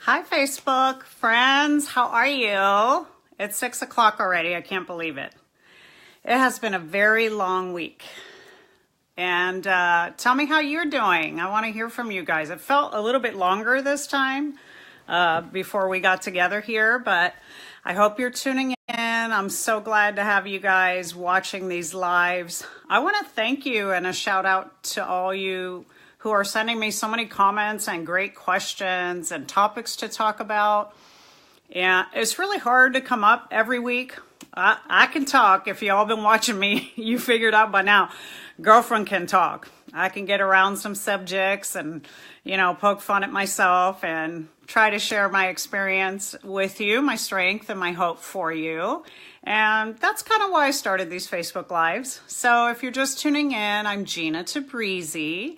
Hi, Facebook friends. How are you? It's 6 o'clock already. I can't believe it. It has been a very long week. And tell me how you're doing. I want to hear from you guys. It felt a little bit longer this time before we got together here, but I hope you're tuning in. I'm so glad to have you guys watching these lives. I want to thank you and a shout out to all you who are sending me so many comments and great questions and topics to talk about. And it's really hard to come up every week. I can talk. If y'all been watching me, you figured out by now, girlfriend can talk. I can get around some subjects and, poke fun at myself and try to share my experience with you, my strength and my hope for you. And that's kind of why I started these Facebook Lives. So if you're just tuning in, I'm Gina Tabrizy.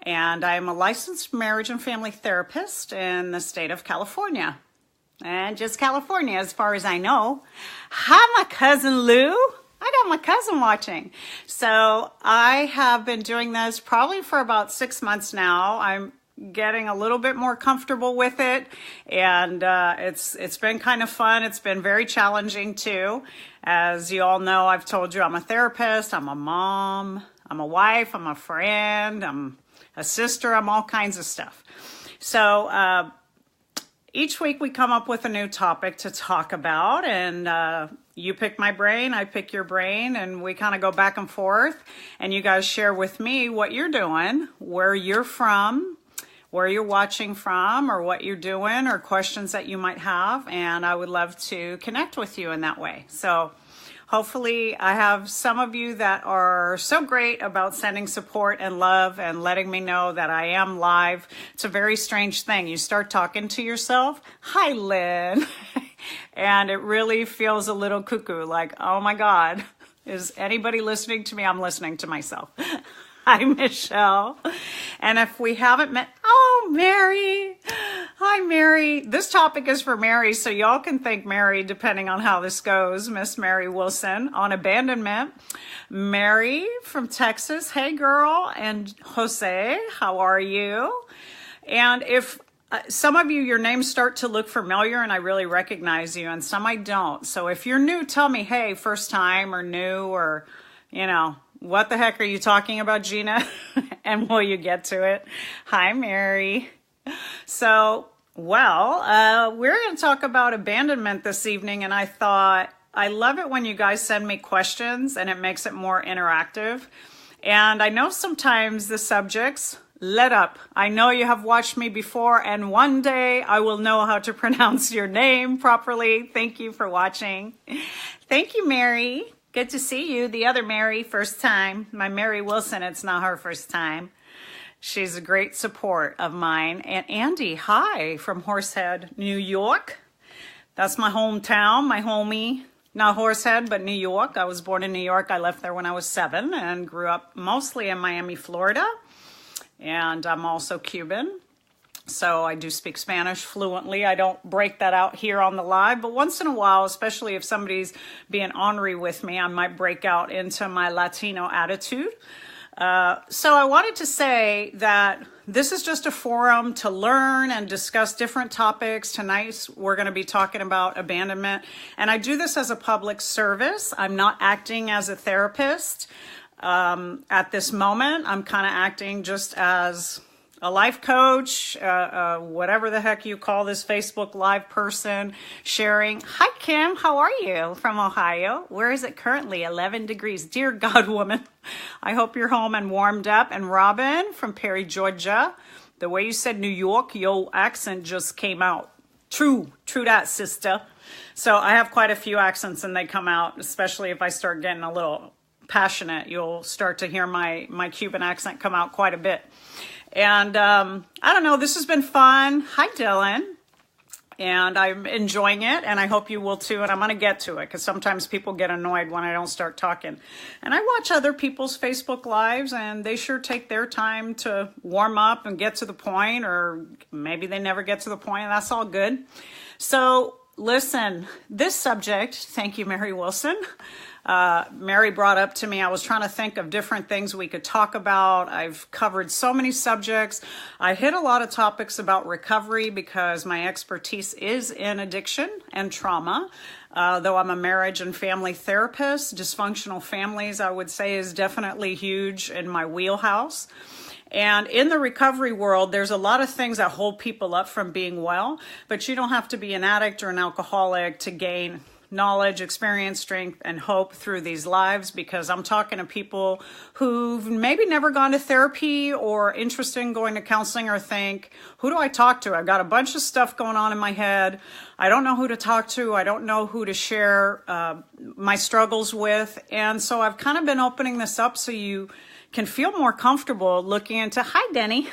And I'm a licensed marriage and family therapist in the state of California. And just California, as far as I know. Hi, my cousin Lou. I got my cousin watching. So I have been doing this probably for about 6 months now. I'm getting a little bit more comfortable with it. And it's been kind of fun. It's been very challenging too. As you all know, I've told you I'm a therapist, I'm a mom, I'm a wife, I'm a friend, I'm a sister, I'm all kinds of stuff. So each week we come up with a new topic to talk about, and you pick my brain, I pick your brain, and we kind of go back and forth, and you guys share with me what you're doing, where you're from, where you're watching from, or what you're doing, or questions that you might have, and I would love to connect with you in that way. So hopefully I have some of you that are so great about sending support and love and letting me know that I am live. It's a very strange thing. You start talking to yourself. Hi, Lynn. And it really feels a little cuckoo, like, oh my God, is anybody listening to me? I'm listening to myself. Hi, Michelle. And if we haven't met, oh, Mary. Hi, Mary. This topic is for Mary, so y'all can thank Mary depending on how this goes. Miss Mary Wilson on Abandonment. Mary from Texas. Hey, girl. And Jose, how are you? And if some of you, your names start to look familiar and I really recognize you, and some I don't. So if you're new, tell me, hey, first time or new, or, what the heck are you talking about, Gina? And will you get to it? Hi, Mary. So, we're going to talk about abandonment this evening, and I thought, I love it when you guys send me questions and it makes it more interactive. And I know sometimes the subjects let up. I know you have watched me before, and one day I will know how to pronounce your name properly. Thank you for watching. Thank you, Mary. Good to see you. The other Mary, first time. My Mary Wilson, it's not her first time. She's a great support of mine. And Andy, hi, from Horsehead, New York. That's my hometown, my homie. Not Horsehead, but New York. I was born in New York. I left there when I was 7 and grew up mostly in Miami, Florida. And I'm also Cuban. So I do speak Spanish fluently. I don't break that out here on the live, but once in a while, especially if somebody's being ornery with me, I might break out into my Latino attitude. So I wanted to say that this is just a forum to learn and discuss different topics. Tonight, we're going to be talking about abandonment. And I do this as a public service. I'm not acting as a therapist at this moment. I'm kind of acting just as a life coach, whatever the heck you call this Facebook Live person, sharing. Hi, Kim. How are you? From Ohio. Where is it currently? 11 degrees. Dear God, woman, I hope you're home and warmed up. And Robin from Perry, Georgia. The way you said New York, your accent just came out. True that, sister. So I have quite a few accents, and they come out, especially if I start getting a little passionate. You'll start to hear my Cuban accent come out quite a bit. And I don't know, this has been fun. Hi, Dylan. And I'm enjoying it, and I hope you will too. And I'm going to get to it, because sometimes people get annoyed when I don't start talking. And I watch other people's Facebook Lives, and they sure take their time to warm up and get to the point, or maybe they never get to the point, and that's all good. So listen, this subject, thank you, Mary Wilson, Mary brought up to me. I was trying to think of different things we could talk about. I've covered so many subjects. I hit a lot of topics about recovery because my expertise is in addiction and trauma. Though I'm a marriage and family therapist, dysfunctional families, I would say, is definitely huge in my wheelhouse. And in the recovery world, there's a lot of things that hold people up from being well, but you don't have to be an addict or an alcoholic to gain knowledge, experience, strength, and hope through these lives, because I'm talking to people who've maybe never gone to therapy or interested in going to counseling or think, who do I talk to? I've got a bunch of stuff going on in my head. I don't know who to talk to. I don't know who to share my struggles with. And so I've kind of been opening this up so you can feel more comfortable looking into, hi, Denny,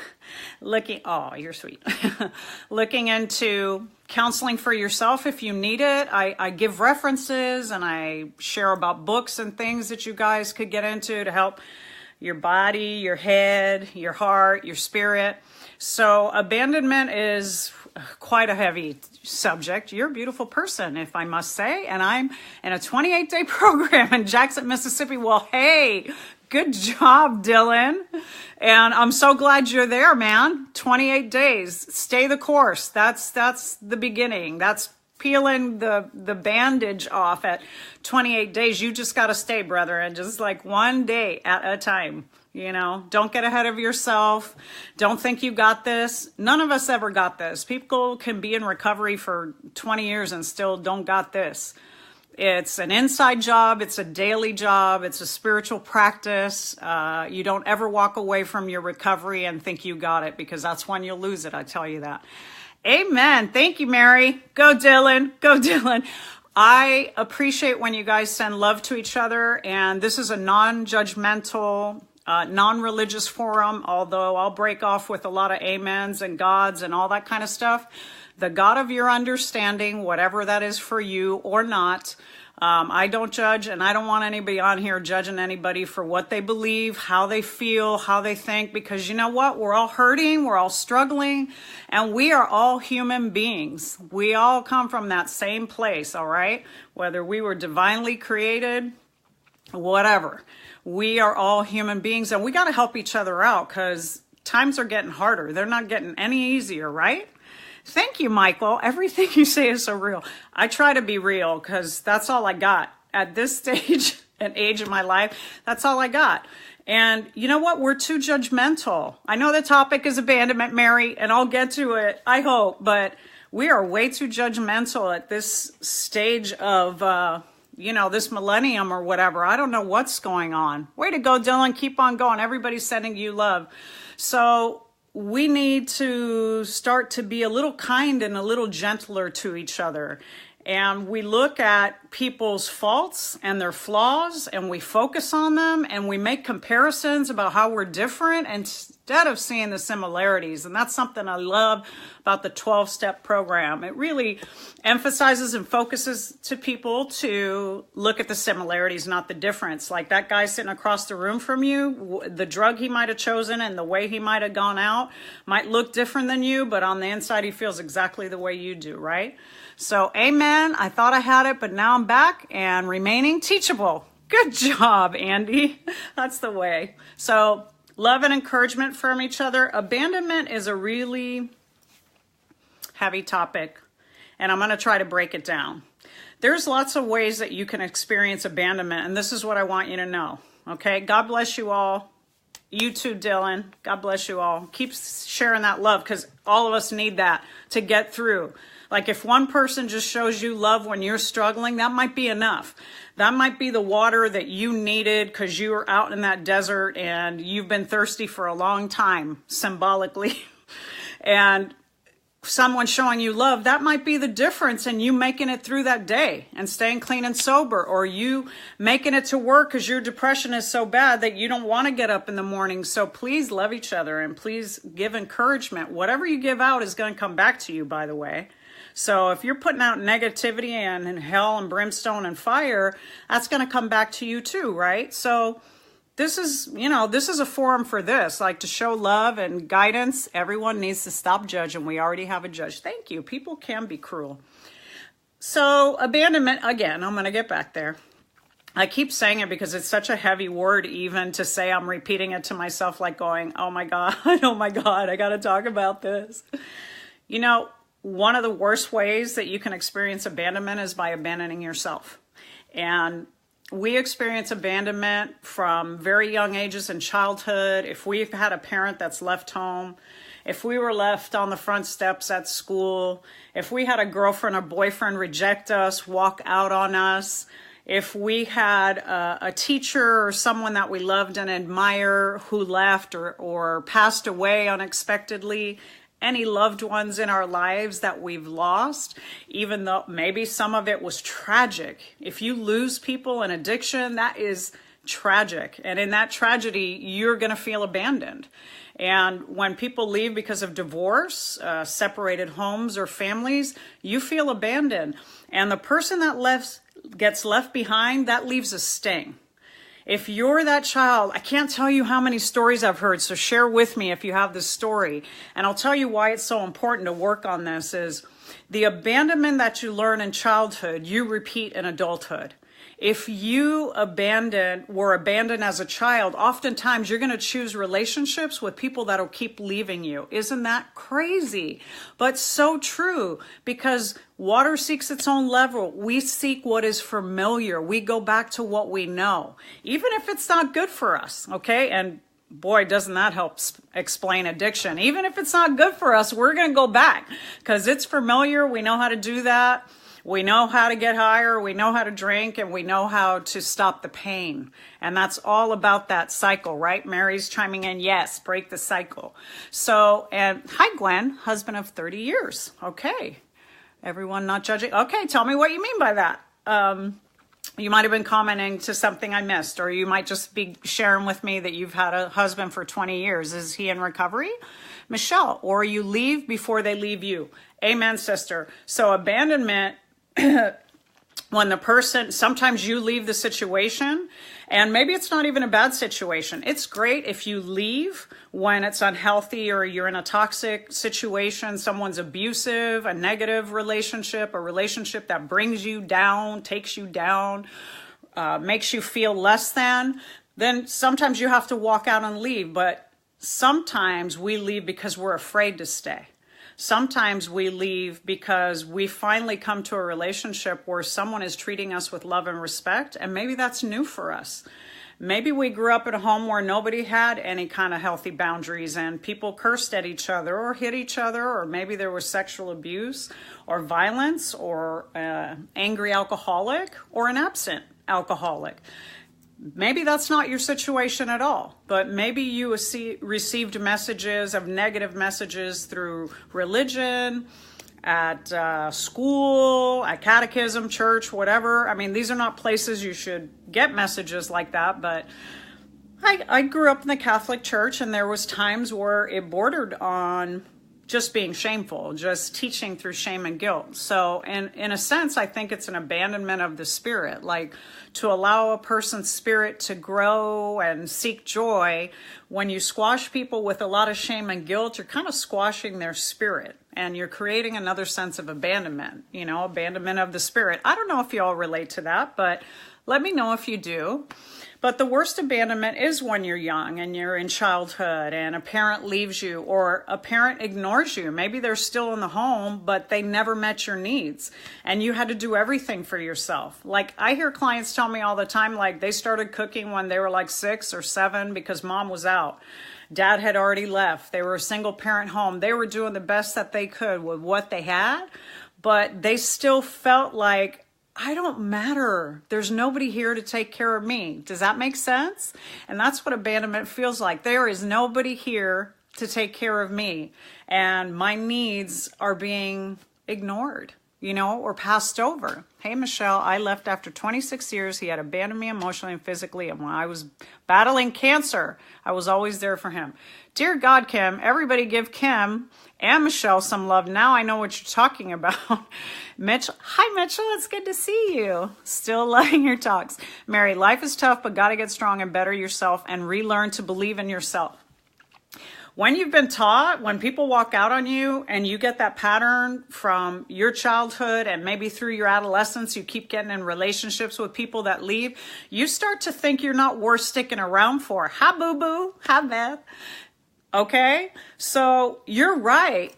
oh, you're sweet. Looking into counseling for yourself if you need it. I give references and I share about books and things that you guys could get into to help your body, your head, your heart, your spirit. So abandonment is quite a heavy subject. You're a beautiful person, if I must say, and I'm in a 28-day program in Jackson, Mississippi. Well, hey, good job, Dylan. And I'm so glad you're there, man. 28 days. Stay the course. That's the beginning. That's peeling the bandage off at 28 days. You just got to stay, brother, and just like one day at a time. You know, don't get ahead of yourself. Don't think you got this. None of us ever got this. People can be in recovery for 20 years and still don't got this. It's an inside job. It's a daily job. It's a spiritual practice. You don't ever walk away from your recovery and think you got it, because that's when you'll lose it. I tell you that. Amen. Thank you, Mary. Go, Dylan. Go, Dylan. I appreciate when you guys send love to each other. And this is a non-judgmental, non-religious forum, although I'll break off with a lot of amens and gods and all that kind of stuff. The God of your understanding, whatever that is for you or not. I don't judge, and I don't want anybody on here judging anybody for what they believe, how they feel, how they think, because you know what? We're all hurting, we're all struggling, and we are all human beings. We all come from that same place, all right? Whether we were divinely created, whatever. We are all human beings, and we got to help each other out because times are getting harder. They're not getting any easier, right? Thank you, Michael. Everything you say is so real. I try to be real because that's all I got at this stage and age of my life. That's all I got. And you know what? We're too judgmental. I know the topic is abandonment, Mary, and I'll get to it, I hope, but we are way too judgmental at this stage of, this millennium or whatever. I don't know what's going on. Way to go, Dylan. Keep on going. Everybody's sending you love. So we need to start to be a little kind and a little gentler to each other. And we look at people's faults and their flaws and we focus on them and we make comparisons about how we're different instead of seeing the similarities. And that's something I love about the 12-step program. It really emphasizes and focuses to people to look at the similarities, not the difference. Like that guy sitting across the room from you, the drug he might have chosen and the way he might have gone out might look different than you, but on the inside he feels exactly the way you do, right? So, amen. I thought I had it, but now I'm back and remaining teachable. Good job, Andy. That's the way. So, love and encouragement from each other. Abandonment is a really heavy topic, and I'm going to try to break it down. There's lots of ways that you can experience abandonment, and this is what I want you to know. Okay? God bless you all. You too, Dylan. God bless you all. Keep sharing that love because all of us need that to get through. Like if one person just shows you love when you're struggling, that might be enough. That might be the water that you needed because you were out in that desert and you've been thirsty for a long time, symbolically. And someone showing you love, that might be the difference in you making it through that day and staying clean and sober, or you making it to work because your depression is so bad that you don't want to get up in the morning. So please love each other and please give encouragement. Whatever you give out is going to come back to you, by the way. So if you're putting out negativity and hell and brimstone and fire, that's going to come back to you too, right? So this is a forum for this, like to show love and guidance. Everyone needs to stop judging. We already have a judge. Thank you. People can be cruel. So abandonment, again, I'm going to get back there. I keep saying it because it's such a heavy word even to say. I'm repeating it to myself like going, oh my God, oh my God, I got to talk about this. You know, one of the worst ways that you can experience abandonment is by abandoning yourself. And we experience abandonment from very young ages in childhood. If we've had a parent that's left home, if we were left on the front steps at school, if we had a girlfriend or boyfriend reject us, walk out on us, if we had a teacher or someone that we loved and admire who left or passed away unexpectedly, any loved ones in our lives that we've lost, even though maybe some of it was tragic. If you lose people in addiction, that is tragic. And in that tragedy, you're going to feel abandoned. And when people leave because of divorce, separated homes or families, you feel abandoned. And the person that gets left behind, that leaves a sting. If you're that child, I can't tell you how many stories I've heard, so share with me if you have this story. And I'll tell you why it's so important to work on this is the abandonment that you learn in childhood, you repeat in adulthood. If you were abandoned as a child, oftentimes you're going to choose relationships with people that'll keep leaving you. Isn't that crazy? But so true, because water seeks its own level. We seek what is familiar. We go back to what we know, even if it's not good for us, okay? And boy, doesn't that help explain addiction. Even if it's not good for us, we're going to go back because it's familiar. We know how to do that. We know how to get higher, we know how to drink, and we know how to stop the pain. And that's all about that cycle, right? Mary's chiming in, yes, break the cycle. So, and hi, Gwen, husband of 30 years. Okay. Everyone not judging. Okay, tell me what you mean by that. You might have been commenting to something I missed, or you might just be sharing with me that you've had a husband for 20 years. Is he in recovery? Michelle, or you leave before they leave you. Amen, sister. So abandonment, when the person, sometimes you leave the situation, and maybe it's not even a bad situation. It's great if you leave when it's unhealthy or you're in a toxic situation, someone's abusive, a negative relationship, a relationship that brings you down, takes you down, makes you feel less than. Then sometimes you have to walk out and leave, but sometimes we leave because we're afraid to stay. Sometimes we leave because we finally come to a relationship where someone is treating us with love and respect, and maybe that's new for us. Maybe we grew up in a home where nobody had any kind of healthy boundaries and people cursed at each other or hit each other, or maybe there was sexual abuse or violence or angry alcoholic or an absent alcoholic. Maybe that's not your situation at all, but maybe you received messages of negative messages through religion, at school, at catechism, church, whatever. I mean, these are not places you should get messages like that, but I grew up in the Catholic Church, and there was times where it bordered on just being shameful, just teaching through shame and guilt. So in a sense, I think it's an abandonment of the spirit, like to allow a person's spirit to grow and seek joy. When you squash people with a lot of shame and guilt, you're kind of squashing their spirit, and you're creating another sense of abandonment, abandonment of the spirit. I don't know if you all relate to that, but let me know if you do. But the worst abandonment is when you're young and you're in childhood and a parent leaves you or a parent ignores you. Maybe they're still in the home, but they never met your needs and you had to do everything for yourself. Like I hear clients tell me all the time, like they started cooking when they were like 6 or 7 because mom was out. Dad had already left. They were a single parent home. They were doing the best that they could with what they had, but they still felt like, I don't matter. There's nobody here to take care of me. Does that make sense? And that's what abandonment feels like. There is nobody here to take care of me. And my needs are being ignored, or passed over. Hey, Michelle, I left after 26 years. He had abandoned me emotionally and physically. And when I was battling cancer, I was always there for him. Dear God, Kim, everybody give Kim and Michelle some love. Now I know what you're talking about. Mitchell, hi Mitchell, it's good to see you. Still loving your talks. Mary, life is tough, but got to get strong and better yourself and relearn to believe in yourself. When you've been taught, when people walk out on you and you get that pattern from your childhood and maybe through your adolescence, you keep getting in relationships with people that leave, you start to think you're not worth sticking around for. Hi, boo-boo. Hi, Beth. Okay, so you're right,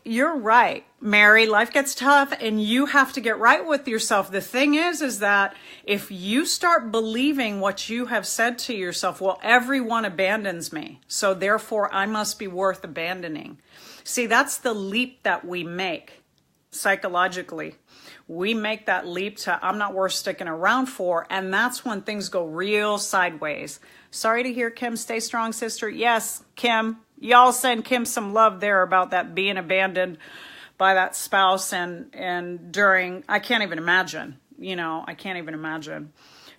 Mary. Life gets tough and you have to get right with yourself. The thing is that if you start believing what you have said to yourself, well, everyone abandons me, so therefore I must be worth abandoning. See, that's the leap that we make psychologically. We make that leap to I'm not worth sticking around for, and that's when things go real sideways. Sorry to hear, Kim. Stay strong, sister. Yes, Kim. Y'all send Kim some love there about that being abandoned by that spouse and during, I can't even imagine, I can't even imagine.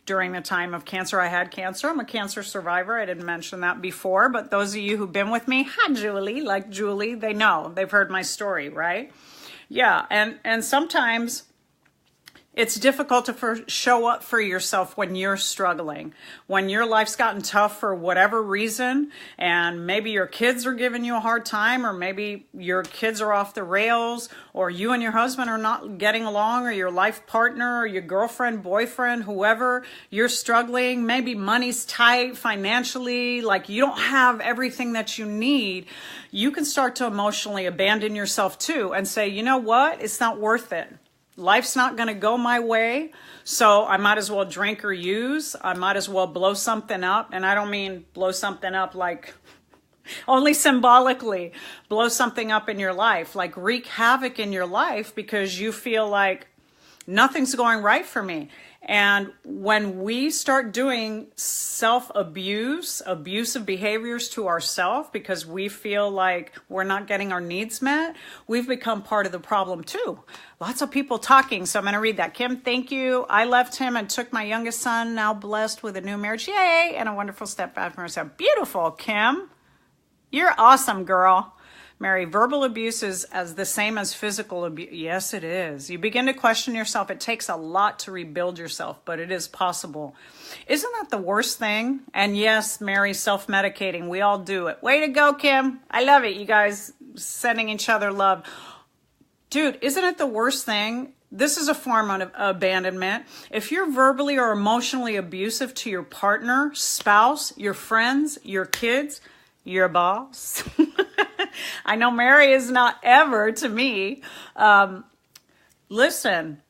During the time of cancer, I had cancer. I'm a cancer survivor. I didn't mention that before, but those of you who've been with me, hi, Julie, like Julie, they know. They've heard my story, right? Yeah, and sometimes it's difficult to show up for yourself when you're struggling, when your life's gotten tough for whatever reason, and maybe your kids are giving you a hard time, or maybe your kids are off the rails, or you and your husband are not getting along, or your life partner, or your girlfriend, boyfriend, whoever, you're struggling. Maybe money's tight financially, like you don't have everything that you need. You can start to emotionally abandon yourself too and say, you know what, it's not worth it. Life's not going to go my way, so I might as well drink or use. I might as well blow something up. And I don't mean blow something up like only symbolically. Blow something up in your life, like wreak havoc in your life because you feel like nothing's going right for me. And when we start doing self-abuse, abusive behaviors to ourselves because we feel like we're not getting our needs met, we've become part of the problem too. Lots of people talking, so I'm going to read that. Kim, thank you. I left him and took my youngest son, now blessed with a new marriage. Yay! And a wonderful stepfather for herself. Beautiful, Kim. You're awesome, girl. Mary, verbal abuse is as the same as physical abuse. Yes, it is. You begin to question yourself. It takes a lot to rebuild yourself, but it is possible. Isn't that the worst thing? And yes, Mary, self-medicating. We all do it. Way to go, Kim. I love it. You guys sending each other love. Dude, isn't it the worst thing? This is a form of abandonment. If you're verbally or emotionally abusive to your partner, spouse, your friends, your kids, your boss. I know Mary is not ever to me. Listen,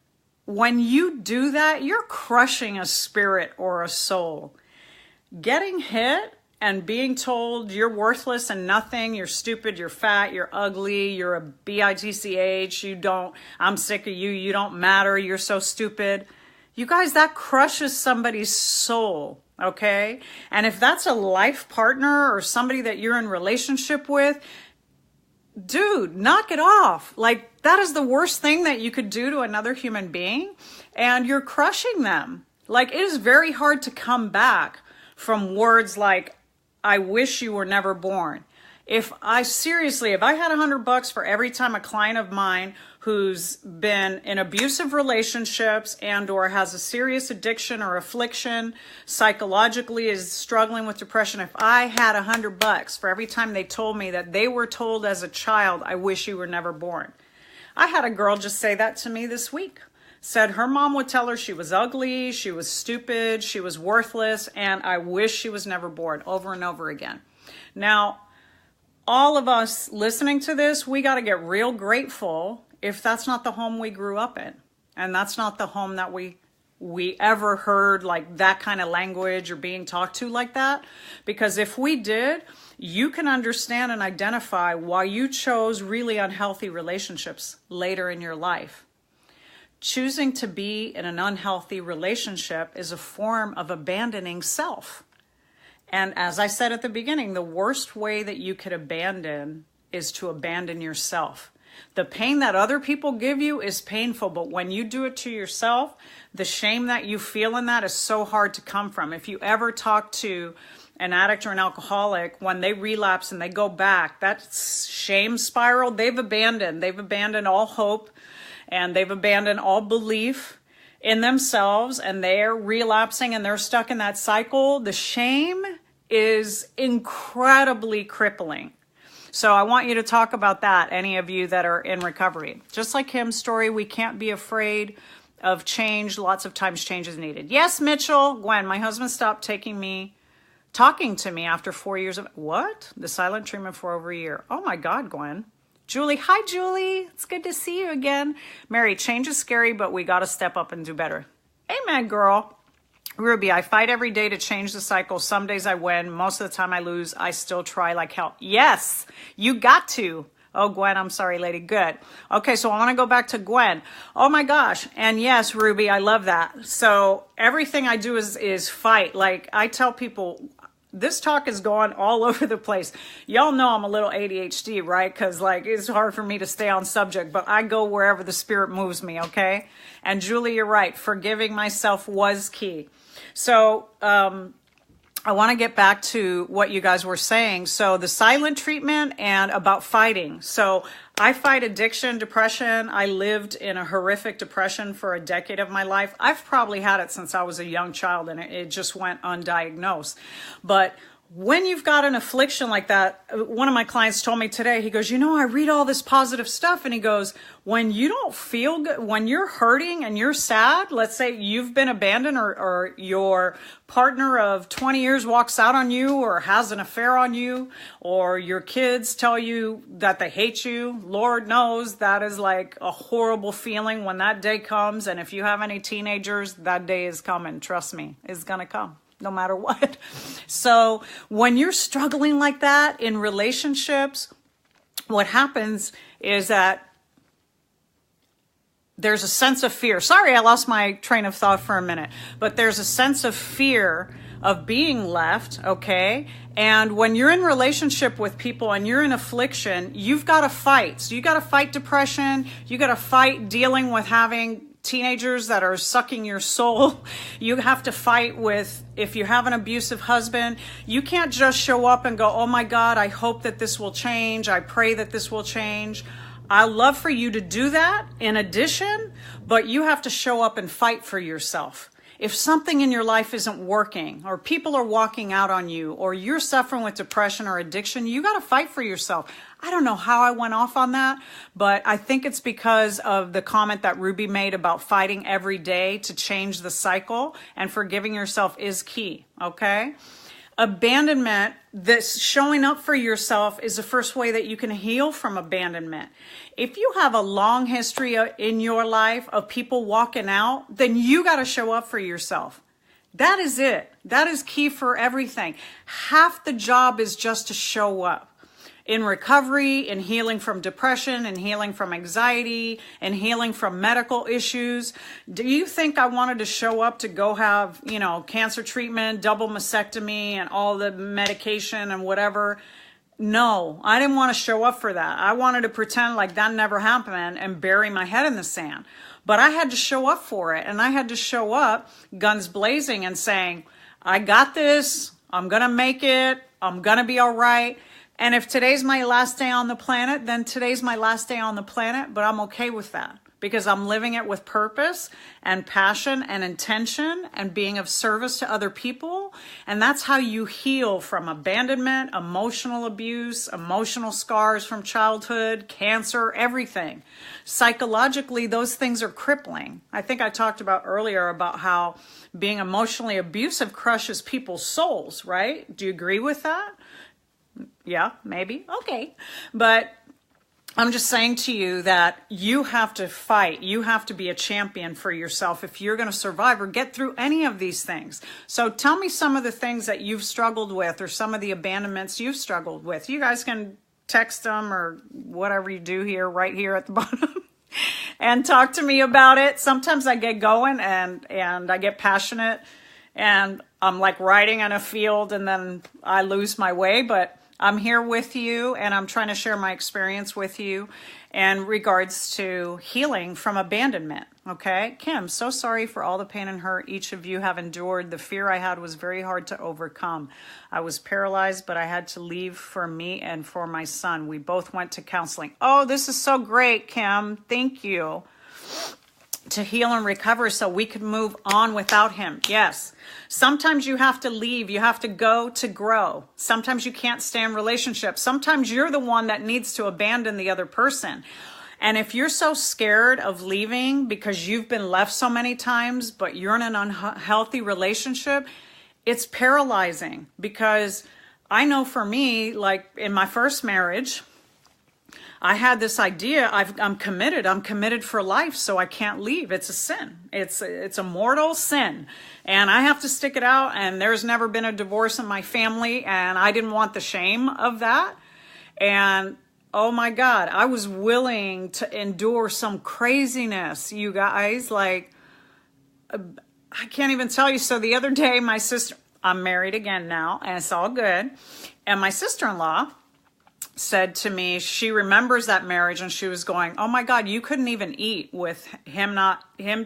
when you do that, you're crushing a spirit or a soul. Getting hit and being told you're worthless and nothing, you're stupid, you're fat, you're ugly, you're a bitch, I'm sick of you, you don't matter, you're so stupid. You guys, that crushes somebody's soul. Okay. And if that's a life partner or somebody that you're in relationship with, dude, knock it off. Like, that is the worst thing that you could do to another human being, and you're crushing them. Like, it is very hard to come back from words like, I wish you were never born. If I had $100 for every time a client of mine who's been in abusive relationships and or has a serious addiction or affliction, psychologically is struggling with depression, if I had $100 for every time they told me that they were told as a child, I wish you were never born. I had a girl just say that to me this week. Said her mom would tell her she was ugly, she was stupid, she was worthless, and I wish she was never born, over and over again. Now, all of us listening to this, we got to get real grateful if that's not the home we grew up in. And that's not the home that we ever heard like that kind of language or being talked to like that. Because if we did, you can understand and identify why you chose really unhealthy relationships later in your life. Choosing to be in an unhealthy relationship is a form of abandoning self. And as I said at the beginning, the worst way that you could abandon is to abandon yourself. The pain that other people give you is painful, but when you do it to yourself, the shame that you feel in that is so hard to come from. If you ever talk to an addict or an alcoholic, when they relapse and they go back, that shame spiral, they've abandoned all hope, and they've abandoned all belief in themselves, and they're relapsing and they're stuck in that cycle. The shame is incredibly crippling. So I want you to talk about that, any of you that are in recovery. Just like Kim's story, we can't be afraid of change. Lots of times change is needed. Yes, Mitchell. Gwen, my husband stopped talking to me after 4 years of, what? The silent treatment for over a year. Oh my God, Gwen. Julie, hi Julie. It's good to see you again. Mary, change is scary, but we got to step up and do better. Amen, girl. Ruby, I fight every day to change the cycle. Some days I win. Most of the time I lose. I still try like hell. Yes, you got to. Oh, Gwen, I'm sorry, lady. Good. Okay, so I want to go back to Gwen. Oh my gosh. And yes, Ruby, I love that. So everything I do is fight. Like I tell people, this talk is going all over the place. Y'all know I'm a little ADHD, right? Because like it's hard for me to stay on subject, but I go wherever the spirit moves me, okay? And Julie, you're right. Forgiving myself was key. So I want to get back to what you guys were saying. So the silent treatment and about fighting. So I fight addiction, depression. I lived in a horrific depression for a decade of my life. I've probably had it since I was a young child and it just went undiagnosed. But when you've got an affliction like that, one of my clients told me today, he goes, you know, I read all this positive stuff. And he goes, when you don't feel good, when you're hurting and you're sad, let's say you've been abandoned or your partner of 20 years walks out on you or has an affair on you, or your kids tell you that they hate you. Lord knows that is like a horrible feeling when that day comes. And if you have any teenagers, that day is coming. Trust me, it's going to come. No matter what. So when you're struggling like that in relationships, what happens is that there's a sense of fear. Sorry, I lost my train of thought for a minute, but there's a sense of fear of being left, okay? And when you're in relationship with people and you're in affliction, you've got to fight. So you got to fight depression. You got to fight dealing with having teenagers that are sucking your soul. You have to fight with, if you have an abusive husband, you can't just show up and go, oh my God, I hope that this will change. I pray that this will change. I love for you to do that in addition, but you have to show up and fight for yourself. If something in your life isn't working, or people are walking out on you, or you're suffering with depression or addiction, you got to fight for yourself. I don't know how I went off on that, but I think it's because of the comment that Ruby made about fighting every day to change the cycle, and forgiving yourself is key, okay? Abandonment, this showing up for yourself, is the first way that you can heal from abandonment. If you have a long history in your life of people walking out, then you got to show up for yourself. That is it. That is key for everything. Half the job is just to show up. In recovery, in healing from depression, in healing from anxiety, and healing from medical issues. Do you think I wanted to show up to go have, cancer treatment, double mastectomy, and all the medication and whatever? No, I didn't want to show up for that. I wanted to pretend like that never happened and bury my head in the sand. But I had to show up for it, and I had to show up guns blazing and saying, I got this, I'm going to make it, I'm going to be all right. And if today's my last day on the planet, then today's my last day on the planet, but I'm okay with that because I'm living it with purpose and passion and intention and being of service to other people. And that's how you heal from abandonment, emotional abuse, emotional scars from childhood, cancer, everything. Psychologically, those things are crippling. I think I talked about earlier about how being emotionally abusive crushes people's souls, right? Do you agree with that? Yeah, maybe. Okay. But I'm just saying to you that you have to fight. You have to be a champion for yourself if you're going to survive or get through any of these things. So tell me some of the things that you've struggled with or some of the abandonments you've struggled with. You guys can text them or whatever you do here, right here at the bottom. And talk to me about it. Sometimes I get going and I get passionate and I'm like riding in a field and then I lose my way, but I'm here with you and I'm trying to share my experience with you in regards to healing from abandonment. Okay. Kim, so sorry for all the pain and hurt each of you have endured. The fear I had was very hard to overcome. I was paralyzed, but I had to leave for me and for my son. We both went to counseling. Oh, this is so great, Kim. Thank you. to heal and recover so we could move on without him. Yes. Sometimes you have to leave. You have to go to grow. Sometimes you can't stay in relationships. Sometimes you're the one that needs to abandon the other person. And if you're so scared of leaving because you've been left so many times, but you're in an unhealthy relationship, it's paralyzing. Because I know for me, like in my first marriage, I had this idea, I'm committed for life, so I can't leave. It's a sin. It's a mortal sin. And I have to stick it out, and there's never been a divorce in my family, and I didn't want the shame of that. And oh my God, I was willing to endure some craziness, you guys. Like, I can't even tell you. So the other day, my sister, I'm married again now, and it's all good. And my sister-in-law said to me, she remembers that marriage, and she was going, oh my God, you couldn't even eat with him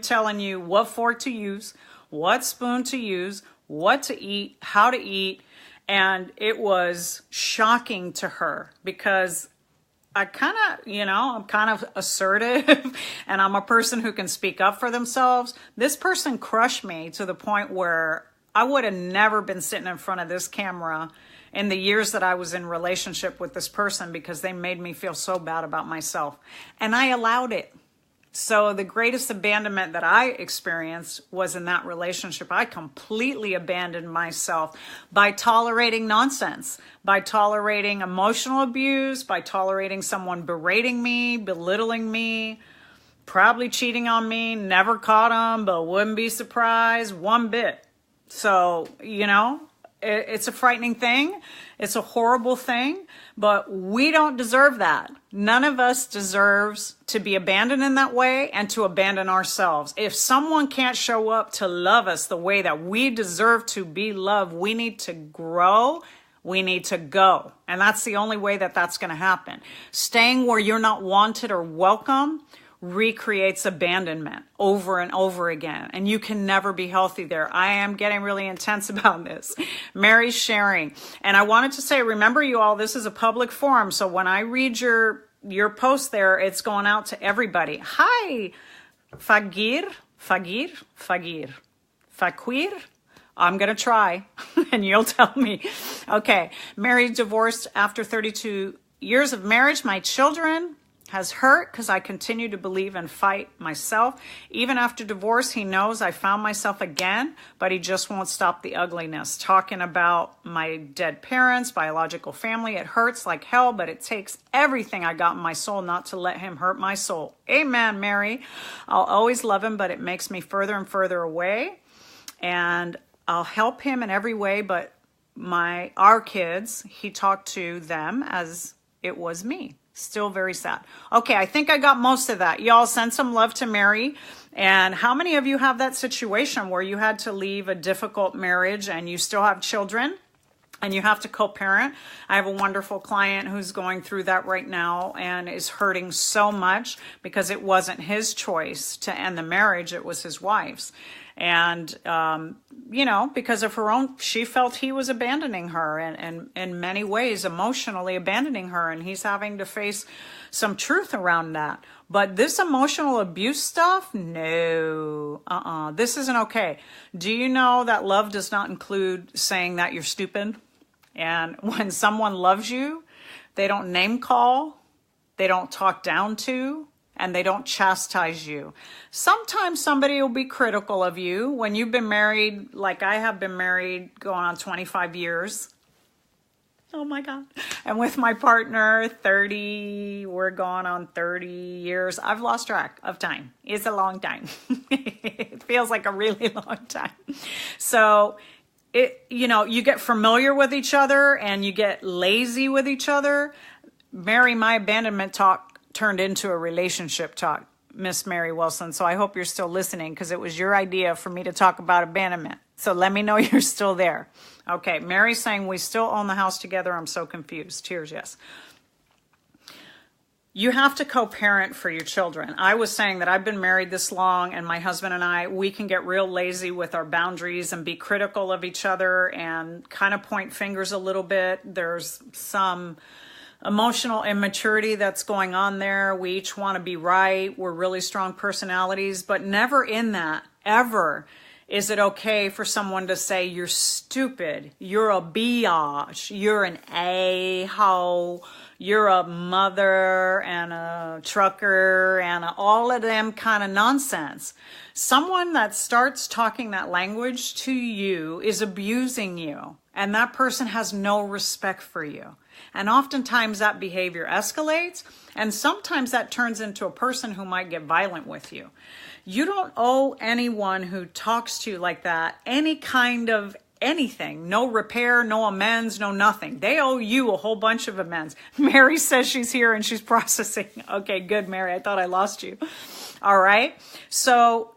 telling you what fork to use, what spoon to use, what to eat, how to eat. And it was shocking to her because I'm kind of assertive and I'm a person who can speak up for themselves. This person crushed me to the point where I would have never been sitting in front of this camera in the years that I was in relationship with this person because they made me feel so bad about myself. And I allowed it. So the greatest abandonment that I experienced was in that relationship. I completely abandoned myself by tolerating nonsense, by tolerating emotional abuse, by tolerating someone berating me, belittling me, probably cheating on me, never caught him, but wouldn't be surprised one bit. So, it's a frightening thing. It's a horrible thing, but we don't deserve that. None of us deserves to be abandoned in that way and to abandon ourselves. If someone can't show up to love us the way that we deserve to be loved, we need to grow. We need to go. And that's the only way that that's going to happen. Staying where you're not wanted or welcome recreates abandonment over and over again, and you can never be healthy there. I am getting really intense about this. Mary's sharing, and I wanted to say, remember you all, this is a public forum, so when I read your post there, it's going out to everybody. Hi, Fagir. I'm going to try, and you'll tell me. Okay, Mary divorced after 32 years of marriage. My children has hurt because I continue to believe and fight myself. Even after divorce, he knows I found myself again, but he just won't stop the ugliness. Talking about my dead parents, biological family, it hurts like hell, but it takes everything I got in my soul not to let him hurt my soul. Amen, Mary. I'll always love him, but it makes me further and further away. And I'll help him in every way, but our kids, he talked to them as it was me. Still very sad. Okay, I think I got most of that. Y'all send some love to Mary. And how many of you have that situation where you had to leave a difficult marriage and you still have children and you have to co-parent? I have a wonderful client who's going through that right now and is hurting so much because it wasn't his choice to end the marriage. It was his wife's. And, because of her own, she felt he was abandoning her and in many ways emotionally abandoning her. And he's having to face some truth around that. But this emotional abuse stuff, no, this isn't okay. Do you know that love does not include saying that you're stupid? And when someone loves you, they don't name call, they don't talk down to, and they don't chastise you. Sometimes somebody will be critical of you when you've been married, like I have been married going on 25 years. Oh my God. And with my partner, 30, we're going on 30 years. I've lost track of time. It's a long time. It feels like a really long time. So, you get familiar with each other and you get lazy with each other. Mary, my abandonment talk turned into a relationship talk, Miss Mary Wilson. So I hope you're still listening because it was your idea for me to talk about abandonment. So let me know you're still there. Okay, Mary's saying we still own the house together. I'm so confused. Tears, yes. You have to co-parent for your children. I was saying that I've been married this long and my husband and I, we can get real lazy with our boundaries and be critical of each other and kind of point fingers a little bit. There's some emotional immaturity that's going on there. We each want to be right. We're really strong personalities, but never in that, ever, is it okay for someone to say, you're stupid, you're a biatch, you're an a-hole, you're a mother and a trucker and all of them kind of nonsense. Someone that starts talking that language to you is abusing you, and that person has no respect for you. And oftentimes that behavior escalates, and sometimes that turns into a person who might get violent with you. You don't owe anyone who talks to you like that any kind of anything. No repair, no amends, no nothing. They owe you a whole bunch of amends. Mary says she's here and she's processing. Okay, good, Mary. I thought I lost you. All right. So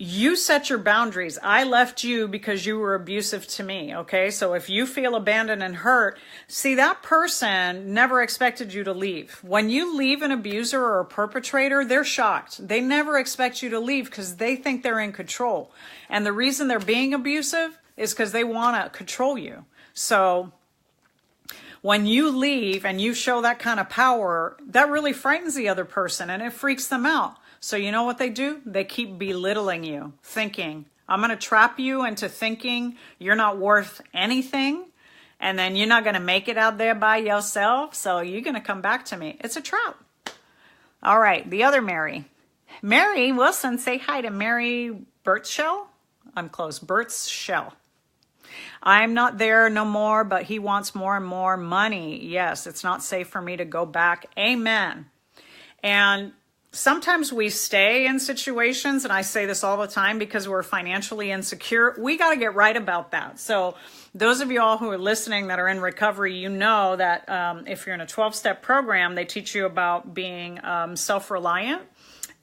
you set your boundaries. I left you because you were abusive to me, okay? So if you feel abandoned and hurt, see, that person never expected you to leave. When you leave an abuser or a perpetrator, they're shocked. They never expect you to leave because they think they're in control. And the reason they're being abusive is because they want to control you. So when you leave and you show that kind of power, that really frightens the other person and it freaks them out. So you know what they do? They keep belittling you, thinking, I'm going to trap you into thinking you're not worth anything, and then you're not going to make it out there by yourself, so you're going to come back to me. It's a trap. All right, the other Mary. Mary Wilson, say hi to Mary Birchshell. I'm close. Birchshell. I'm not there no more, but he wants more and more money. Yes, it's not safe for me to go back. Amen. And sometimes we stay in situations, and I say this all the time because we're financially insecure. We got to get right about that. So those of you all who are listening that are in recovery, you know that if you're in a 12-step program, they teach you about being self-reliant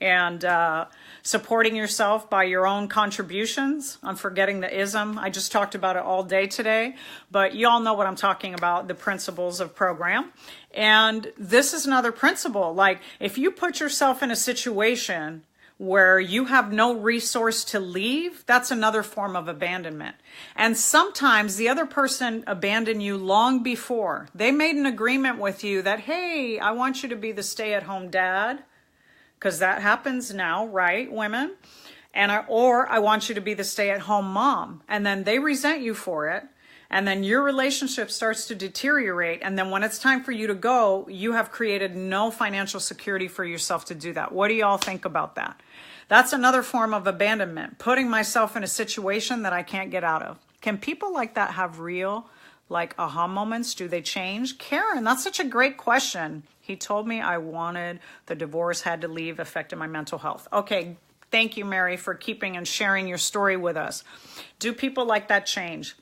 and supporting yourself by your own contributions. I'm forgetting the ism. I just talked about it all day today, but you all know what I'm talking about, the principles of program. And this is another principle. Like, if you put yourself in a situation where you have no resource to leave, that's another form of abandonment. And sometimes the other person abandoned you long before. They made an agreement with you that, hey, I want you to be the stay-at-home dad, because that happens now, right, women? Or I want you to be the stay-at-home mom. And then they resent you for it. And then your relationship starts to deteriorate. And then when it's time for you to go, you have created no financial security for yourself to do that. What do y'all think about that? That's another form of abandonment, putting myself in a situation that I can't get out of. Can people like that have real, like, aha moments? Do they change? Karen, that's such a great question. He told me I wanted the divorce, had to leave, affected my mental health. Okay, thank you, Mary, for keeping and sharing your story with us. Do people like that change?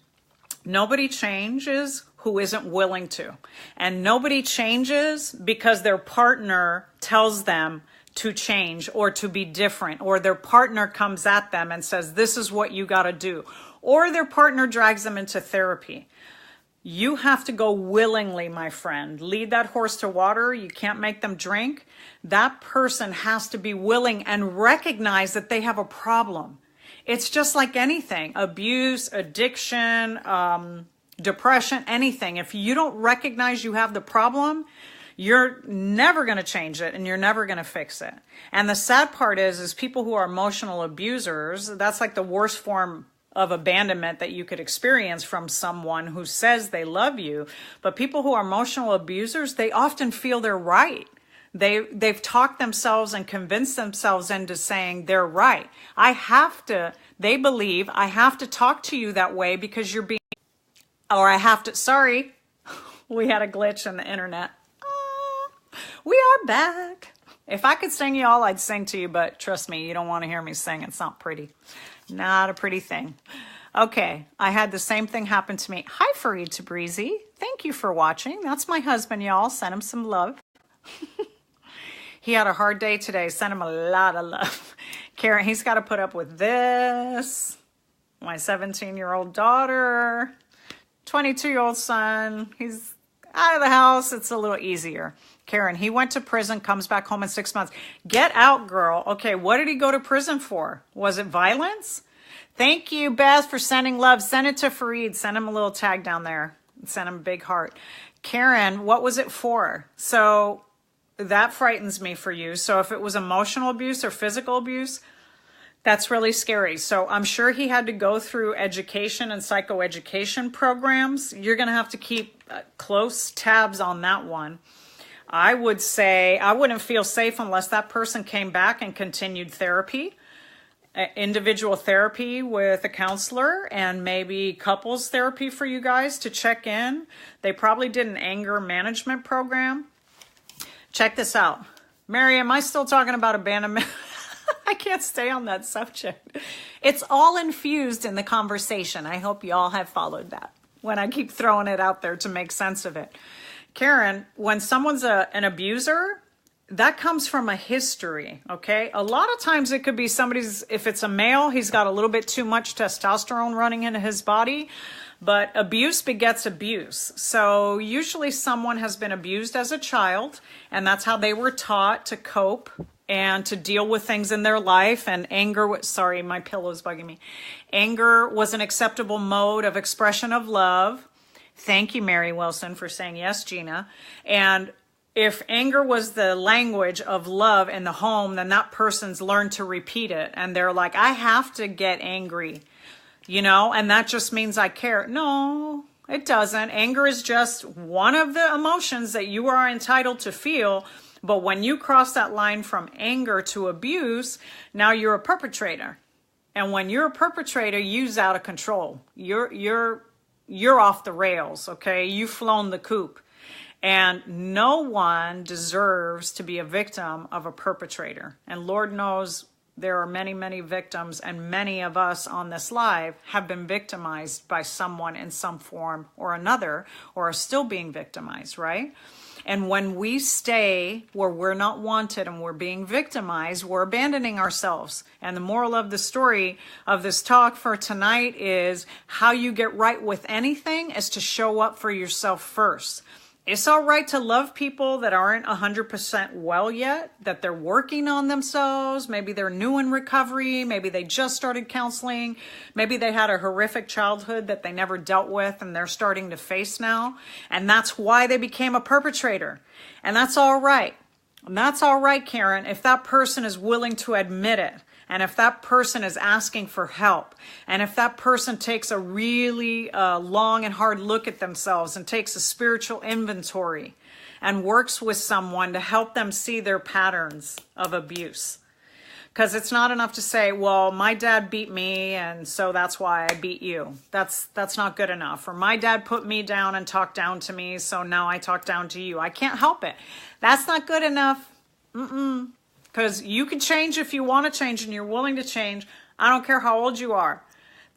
Nobody changes who isn't willing to. And nobody changes because their partner tells them to change or to be different, or their partner comes at them and says, this is what you got to do, or their partner drags them into therapy. You have to go willingly, my friend. Lead that horse to water. You can't make them drink. That person has to be willing and recognize that they have a problem. It's just like anything, abuse, addiction, depression, anything. If you don't recognize you have the problem, you're never going to change it and you're never going to fix it. And the sad part is people who are emotional abusers, that's like the worst form of abandonment that you could experience from someone who says they love you. But people who are emotional abusers, they often feel they're right. They've talked themselves and convinced themselves into saying they're right. They believe I have to talk to you that way because you're being, or I have to, sorry, we had a glitch in the internet. We are back. If I could sing y'all, I'd sing to you, but trust me, you don't want to hear me sing. It's not pretty. Not a pretty thing. Okay, I had the same thing happen to me. Hi, Fareed Tabrizy. Thank you for watching. That's my husband, y'all. Send him some love. He had a hard day today. Send him a lot of love. Karen, he's got to put up with this. My 17-year-old daughter, 22-year-old son. He's out of the house. It's a little easier. Karen, he went to prison, comes back home in 6 months. Get out, girl. Okay, what did he go to prison for? Was it violence? Thank you, Beth, for sending love. Send it to Fareed. Send him a little tag down there. Send him a big heart. Karen, what was it for? So that frightens me for you. So if it was emotional abuse or physical abuse, that's really scary. So I'm sure he had to go through education and psychoeducation programs. You're going to have to keep close tabs on that one. I would say I wouldn't feel safe unless that person came back and continued therapy, individual therapy with a counselor, and maybe couples therapy for you guys to check in. They probably did an anger management program. Check this out. Mary, am I still talking about abandonment? I can't stay on that subject. It's all infused in the conversation. I hope you all have followed that when I keep throwing it out there to make sense of it. Karen, when someone's an abuser, that comes from a history, okay? A lot of times it could be if it's a male, he's got a little bit too much testosterone running into his body, but abuse begets abuse. So usually someone has been abused as a child, and that's how they were taught to cope and to deal with things in their life. And anger, sorry, my pillow's bugging me. Anger was an acceptable mode of expression of love. Thank you, Mary Wilson, for saying yes, Gina. And if anger was the language of love in the home, then that person's learned to repeat it. And they're like, I have to get angry, and that just means I care. No, it doesn't. Anger is just one of the emotions that you are entitled to feel. But when you cross that line from anger to abuse, now you're a perpetrator. And when you're a perpetrator, you're out of control. You're off the rails, okay? You've flown the coop. And no one deserves to be a victim of a perpetrator. And Lord knows there are many, many victims, and many of us on this live have been victimized by someone in some form or another, or are still being victimized, right? And when we stay where we're not wanted and we're being victimized, we're abandoning ourselves. And the moral of the story of this talk for tonight is how you get right with anything is to show up for yourself first. It's all right to love people that aren't 100% well yet, that they're working on themselves. Maybe they're new in recovery. Maybe they just started counseling. Maybe they had a horrific childhood that they never dealt with and they're starting to face now. And that's why they became a perpetrator. And that's all right. And that's all right, Karen, if that person is willing to admit it. And if that person is asking for help, and if that person takes a really long and hard look at themselves and takes a spiritual inventory and works with someone to help them see their patterns of abuse. Because it's not enough to say, well, my dad beat me and so that's why I beat you. That's not good enough. Or my dad put me down and talked down to me, so now I talk down to you. I can't help it. That's not good enough. Because you can change if you want to change and you're willing to change. I don't care how old you are.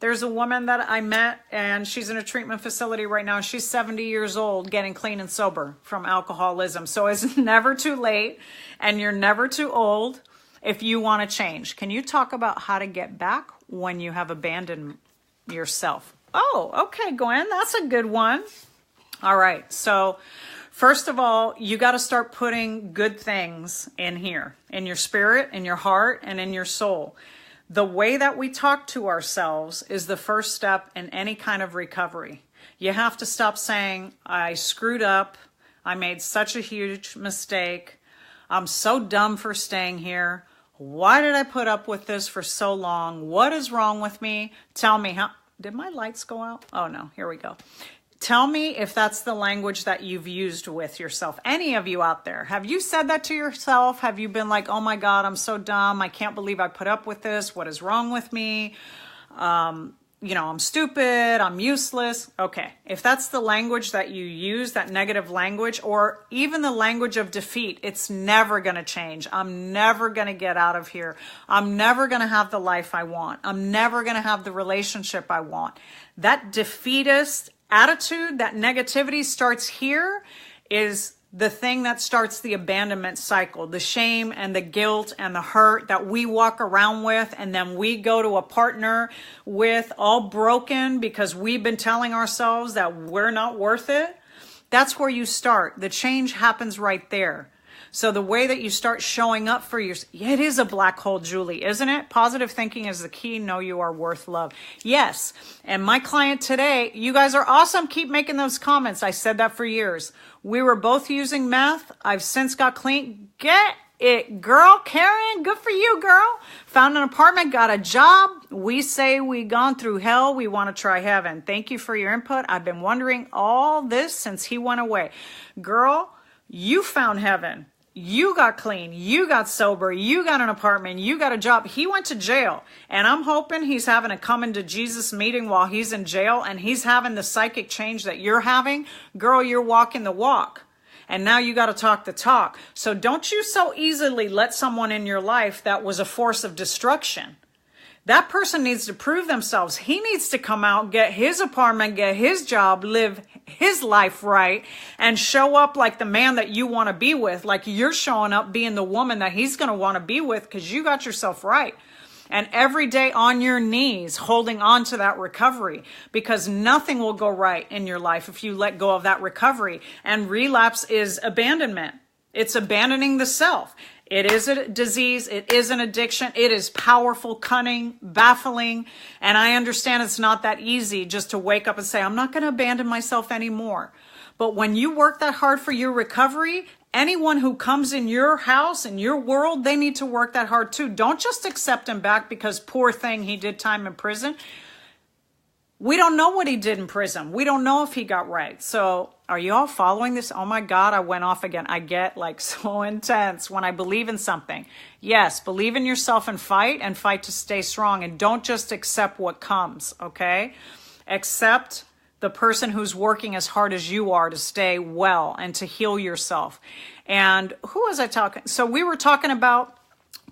There's a woman that I met and she's in a treatment facility right now. She's 70 years old getting clean and sober from alcoholism. So it's never too late and you're never too old if you want to change. Can you talk about how to get back when you have abandoned yourself? Oh, okay, Gwen, that's a good one. All right, so first of all, you got to start putting good things in here, in your spirit, in your heart, and in your soul. The way that we talk to ourselves is the first step in any kind of recovery. You have to stop saying, I screwed up. I made such a huge mistake. I'm so dumb for staying here. Why did I put up with this for so long? What is wrong with me? Tell me how. Did my lights go out? Oh no, here we go. Tell me if that's the language that you've used with yourself. Any of you out there, have you said that to yourself? Have you been like, oh my God, I'm so dumb. I can't believe I put up with this. What is wrong with me? I'm stupid. I'm useless. Okay. If that's the language that you use, that negative language, or even the language of defeat, it's never going to change. I'm never going to get out of here. I'm never going to have the life I want. I'm never going to have the relationship I want. That defeatist attitude, that negativity starts here, is the thing that starts the abandonment cycle, the shame and the guilt and the hurt that we walk around with, and then we go to a partner with all broken because we've been telling ourselves that we're not worth it. That's where you start. The change happens right there. So the way that you start showing up for it is a black hole, Julie, isn't it? Positive thinking is the key. Know you are worth love. Yes. And my client today, you guys are awesome. Keep making those comments. I said that for years. We were both using meth. I've since got clean. Get it, girl. Karen, good for you, girl. Found an apartment, got a job. We say we gone through hell. We want to try heaven. Thank you for your input. I've been wondering all this since he went away. Girl, you found heaven. You got clean. You got sober. You got an apartment. You got a job. He went to jail. And I'm hoping he's having a coming to Jesus meeting while he's in jail and he's having the psychic change that you're having. Girl, you're walking the walk. And now you got to talk the talk. So don't you so easily let someone in your life that was a force of destruction. That person needs to prove themselves. He needs to come out, get his apartment, get his job, live his life right, and show up like the man that you want to be with, like you're showing up being the woman that he's going to want to be with because you got yourself right. And every day on your knees, holding on to that recovery, because nothing will go right in your life if you let go of that recovery. And relapse is abandonment. It's abandoning the self. It is a disease. It is an addiction. It is powerful, cunning, baffling. And I understand it's not that easy just to wake up and say, I'm not going to abandon myself anymore. But when you work that hard for your recovery, anyone who comes in your house, in your world, they need to work that hard too. Don't just accept him back because poor thing, he did time in prison. We don't know what he did in prison. We don't know if he got right. So are you all following this? Oh my God, I went off again. I get like so intense when I believe in something. Yes, believe in yourself and fight to stay strong. And don't just accept what comes, okay? Accept the person who's working as hard as you are to stay well and to heal yourself. And who was I talking? So we were talking about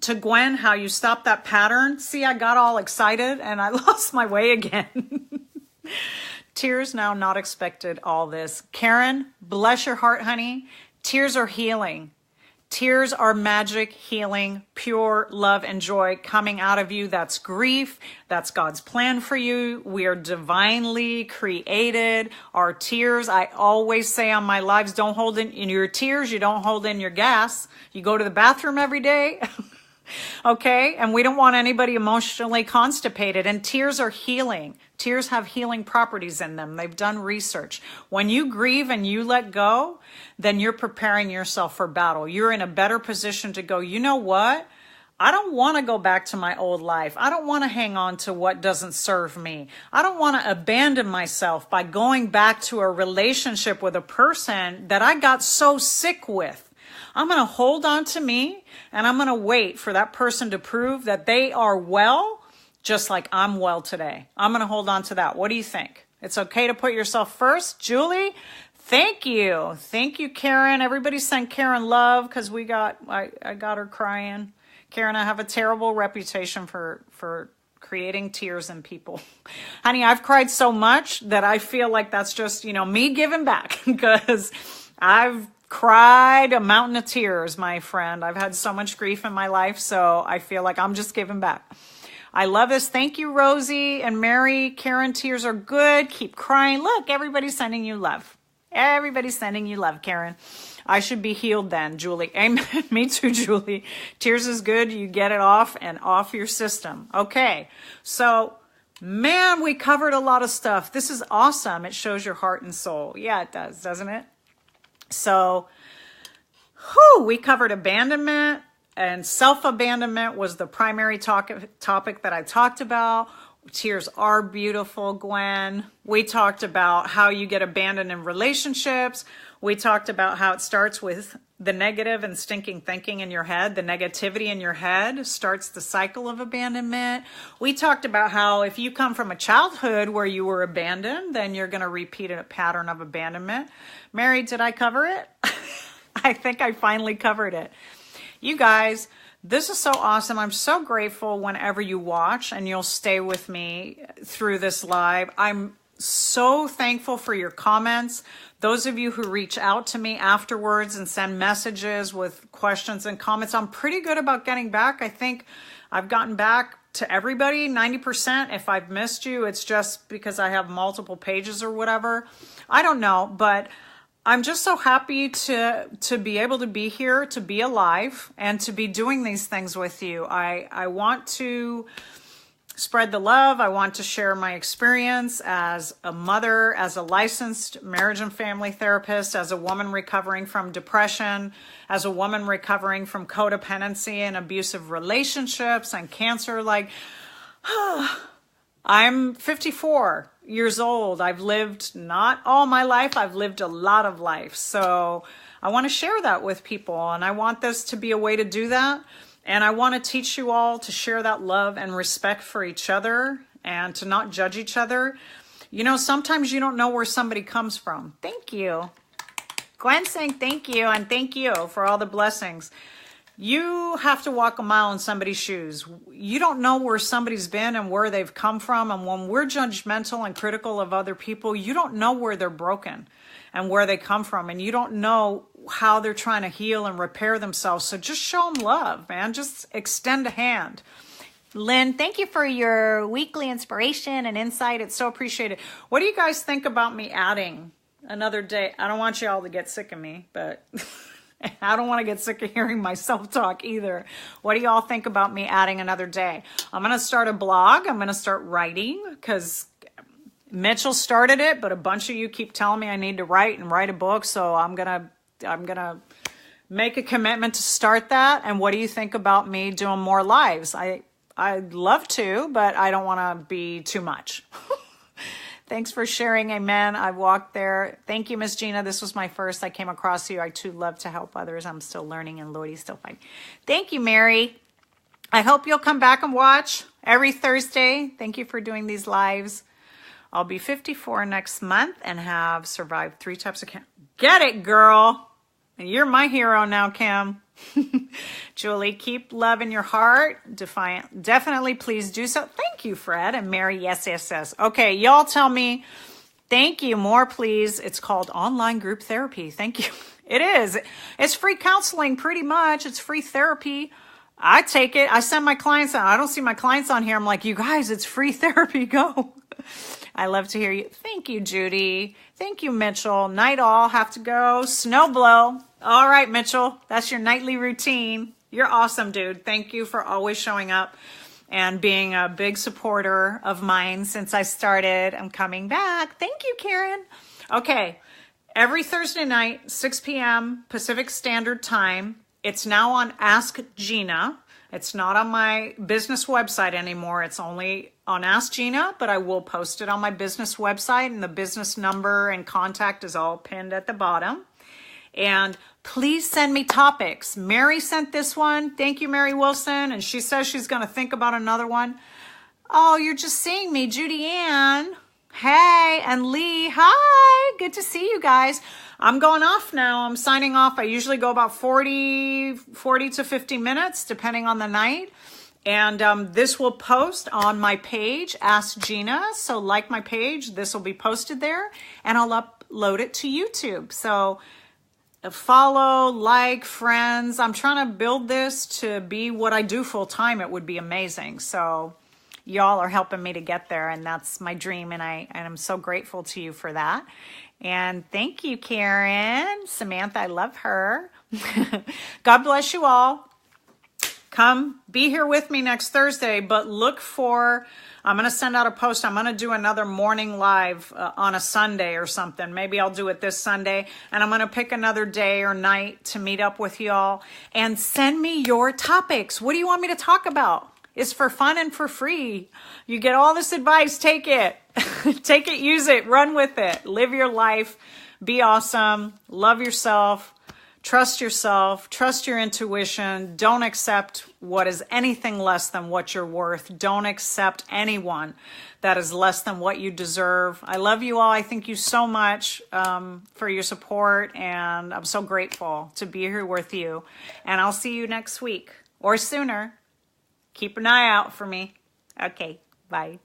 to Gwen, how you stop that pattern. See, I got all excited and I lost my way again. Tears now not expected, all this. Karen, bless your heart, honey. Tears are healing. Tears are magic, healing, pure love and joy coming out of you. That's grief. That's God's plan for you. We are divinely created. Our tears, I always say on my lives, don't hold in your tears. You don't hold in your gas. You go to the bathroom every day. Okay? And we don't want anybody emotionally constipated. And tears are healing. Tears have healing properties in them. They've done research. When you grieve and you let go, then you're preparing yourself for battle. You're in a better position to go, you know what? I don't want to go back to my old life. I don't want to hang on to what doesn't serve me. I don't want to abandon myself by going back to a relationship with a person that I got so sick with. I'm going to hold on to me and I'm going to wait for that person to prove that they are well, just like I'm well today. I'm going to hold on to that. What do you think? It's okay to put yourself first. Julie, thank you. Thank you, Karen. Everybody sent Karen love because I got her crying. Karen, I have a terrible reputation for creating tears in people. Honey, I've cried so much that I feel like that's just, me giving back because I've cried a mountain of tears, my friend. I've had so much grief in my life, so I feel like I'm just giving back. I love this. Thank you, Rosie and Mary. Karen, tears are good. Keep crying. Look, everybody's sending you love. Everybody's sending you love, Karen. I should be healed then, Julie. Amen. Me too, Julie. Tears is good. You get it off and off your system. Okay. So, man, we covered a lot of stuff. This is awesome. It shows your heart and soul. Yeah, it does, doesn't it? So, we covered abandonment, and self-abandonment was the primary topic that I talked about. Tears are beautiful, Gwen. We talked about how you get abandoned in relationships. We talked about how it starts with the negative and stinking thinking in your head. The negativity in your head starts the cycle of abandonment. We talked about how if you come from a childhood where you were abandoned, then you're going to repeat a pattern of abandonment. Mary, did I cover it? I think I finally covered it. You guys, this is so awesome. I'm so grateful whenever you watch and you'll stay with me through this live. I'm so thankful for your comments. Those of you who reach out to me afterwards and send messages with questions and comments, I'm pretty good about getting back. I think I've gotten back to everybody, 90%. If I've missed you, it's just because I have multiple pages or whatever. I don't know, but I'm just so happy to be able to be here, to be alive, and to be doing these things with you. I want to spread the love. I want to share my experience as a mother, as a licensed marriage and family therapist, as a woman recovering from depression, as a woman recovering from codependency and abusive relationships and cancer. Like, I'm 54 years old. I've lived not all my life. I've lived a lot of life. So I want to share that with people, and I want this to be a way to do that. And I want to teach you all to share that love and respect for each other and to not judge each other. You know, sometimes you don't know where somebody comes from. Thank you. Gwen saying thank you, and thank you for all the blessings. You have to walk a mile in somebody's shoes. You don't know where somebody's been and where they've come from. And when we're judgmental and critical of other people, you don't know where they're broken and where they come from. And you don't know how they're trying to heal and repair themselves. So just show them love, man. Just extend a hand. Lynn, thank you for your weekly inspiration and insight. It's so appreciated. What do you guys think about me adding another day? I don't want you all to get sick of me, but I don't want to get sick of hearing myself talk either. What do y'all think about me adding another day? I'm going to start a blog. I'm going to start writing because Mitchell started it, but a bunch of you keep telling me I need to write a book. So I'm going to make a commitment to start that. And what do you think about me doing more lives? I'd love to, but I don't want to be too much. Thanks for sharing. Amen. I walked there. Thank you, Miss Gina. This was my first. I came across you. I too love to help others. I'm still learning, and Lloydie's still fine. Thank you, Mary. I hope you'll come back and watch every Thursday. Thank you for doing these lives. I'll be 54 next month and have survived 3 types of cancer. Get it, girl. You're my hero now, Kim. Julie, keep love in your heart. Defiant. Definitely, please do so. Thank you, Fred. And Mary, yes. Okay, y'all tell me. Thank you. More, please. It's called online group therapy. Thank you. It is. It's free counseling, pretty much. It's free therapy. I take it. I send my clients on. I don't see my clients on here. I'm like, you guys, it's free therapy. Go. I love to hear you. Thank you, Judy. Thank you, Mitchell. Night all. Have to go. Snow blow. All right, Mitchell. That's your nightly routine. You're awesome, dude. Thank you for always showing up and being a big supporter of mine since I started. I'm coming back. Thank you, Karen. Okay. Every Thursday night, 6 p.m. Pacific Standard Time. It's now on Ask Gina. It's not on my business website anymore. It's only on Ask Gina, but I will post it on my business website, and the business number and contact is all pinned at the bottom. And please send me topics. Mary sent this one. Thank you, Mary Wilson. And she says she's going to think about another one. Oh, you're just seeing me. Judy Ann. Hey. And Lee. Hi. Good to see you guys. I'm going off now. I'm signing off. I usually go about 40 to 50 minutes, depending on the night. And this will post on my page, Ask Gina. So like my page, this will be posted there. And I'll upload it to YouTube. So follow, like, friends. I'm trying to build this to be what I do full time. It would be amazing. So y'all are helping me to get there, and that's my dream, and I'm so grateful to you for that. And thank you, Karen. Samantha, I love her. God bless you all. Come be here with me next Thursday, but look for, I'm going to send out a post. I'm going to do another morning live on a Sunday or something. Maybe I'll do it this Sunday, and I'm going to pick another day or night to meet up with y'all. And send me your topics. What do you want me to talk about? It's for fun and for free. You get all this advice. Take it. Take it, use it, run with it. Live your life. Be awesome. Love yourself. Trust yourself. Trust your intuition. Don't accept what is anything less than what you're worth. Don't accept anyone that is less than what you deserve. I love you all. I thank you so much for your support, and I'm so grateful to be here with you. And I'll see you next week or sooner. Keep an eye out for me. Okay, bye.